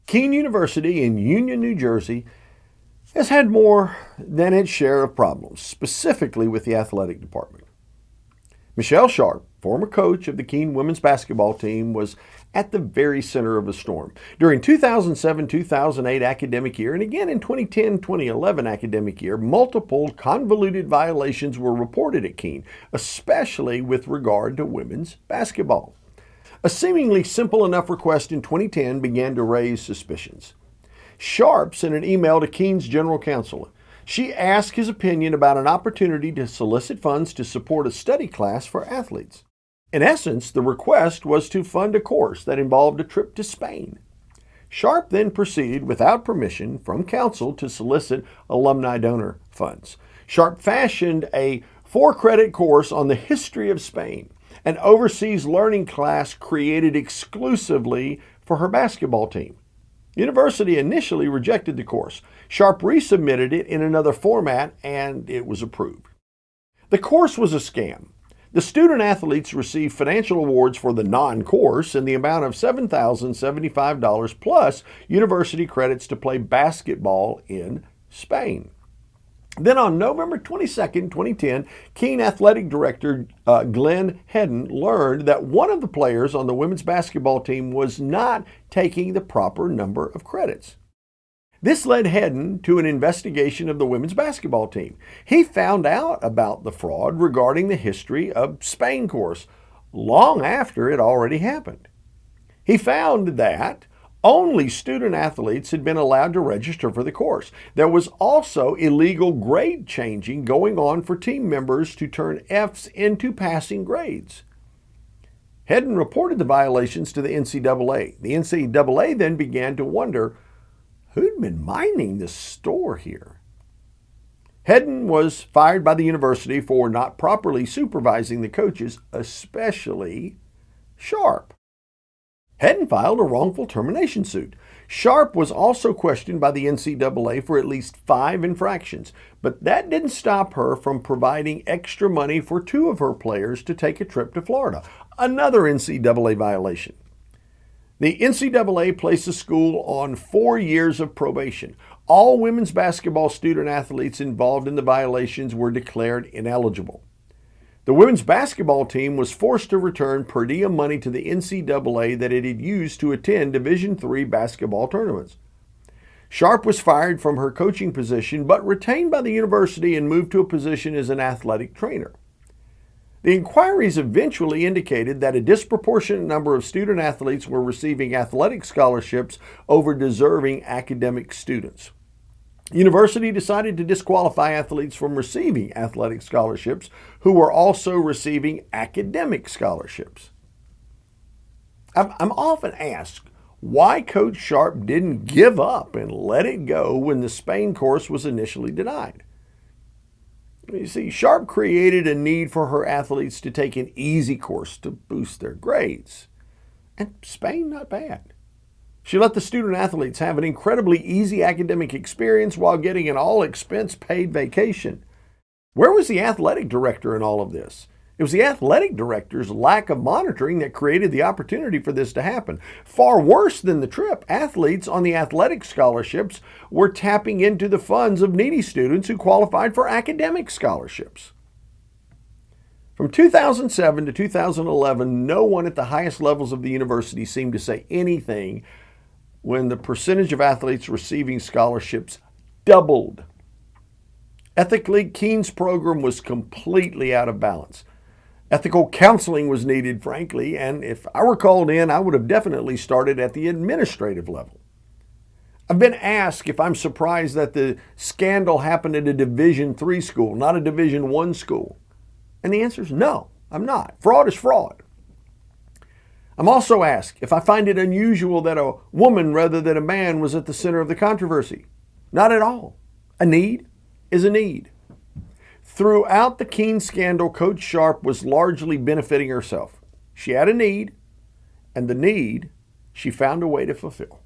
Keene University in Union, New Jersey has had more than its share of problems, specifically with the athletic department. Michele Sharp, former coach of the Keene women's basketball team, was at the very center of a storm. During 2007-2008 academic year and again in 2010-2011 academic year, multiple convoluted violations were reported at Keene, especially with regard to women's basketball. A seemingly simple enough request in 2010 began to raise suspicions. Sharp sent an email to Keene's general counsel. She asked his opinion about an opportunity to solicit funds to support a study class for athletes. In essence, the request was to fund a course that involved a trip to Spain. Sharp then proceeded without permission from counsel to solicit alumni donor funds. Sharp fashioned a 4-credit course on the history of Spain, an overseas learning class created exclusively for her basketball team. The university initially rejected the course. Sharp resubmitted it in another format and it was approved. The course was a scam. The student athletes received financial awards for the non-course in the amount of $7,075 plus university credits to play basketball in Spain. Then on November 22, 2010, Keene Athletic Director Hedden learned that one of the players on the women's basketball team was not taking the proper number of credits. This led Hedden to an investigation of the women's basketball team. He found out about the fraud regarding the history of Spain course long after it already happened. He found that only student athletes had been allowed to register for the course. There was also illegal grade changing going on for team members to turn Fs into passing grades. Hedden reported the violations to the NCAA. The NCAA then began to wonder who'd been minding this store here. Hedden was fired by the university for not properly supervising the coaches, especially Sharp. Hedden filed a wrongful termination suit. Sharp was also questioned by the NCAA for at least 5 infractions, but that didn't stop her from providing extra money for 2 of her players to take a trip to Florida, another NCAA violation. The NCAA placed the school on 4 years of probation. All women's basketball student athletes involved in the violations were declared ineligible. The women's basketball team was forced to return per diem money to the NCAA that it had used to attend Division III basketball tournaments. Sharp was fired from her coaching position but retained by the university and moved to a position as an athletic trainer. The inquiries eventually indicated that a disproportionate number of student athletes were receiving athletic scholarships over deserving academic students. The university decided to disqualify athletes from receiving athletic scholarships who were also receiving academic scholarships. I'm often asked why Coach Sharp didn't give up and let it go when the Spain course was initially denied. You see, Sharp created a need for her athletes to take an easy course to boost their grades. And Spain, not bad. She let the student athletes have an incredibly easy academic experience while getting an all-expense paid vacation. Where was the athletic director in all of this? It was the athletic director's lack of monitoring that created the opportunity for this to happen. Far worse than the trip, athletes on the athletic scholarships were tapping into the funds of needy students who qualified for academic scholarships. From 2007 to 2011, no one at the highest levels of the university seemed to say anything when the percentage of athletes receiving scholarships doubled. Ethically, Keene's program was completely out of balance. Ethical counseling was needed, frankly, and if I were called in, I would have definitely started at the administrative level. I've been asked if I'm surprised that the scandal happened at a Division III school, not a Division I school. And the answer is no, I'm not. Fraud is fraud. I'm also asked if I find it unusual that a woman rather than a man was at the center of the controversy. Not at all. A need is a need. Throughout the Keene scandal, Coach Sharp was largely benefiting herself. She had a need, and the need she found a way to fulfill.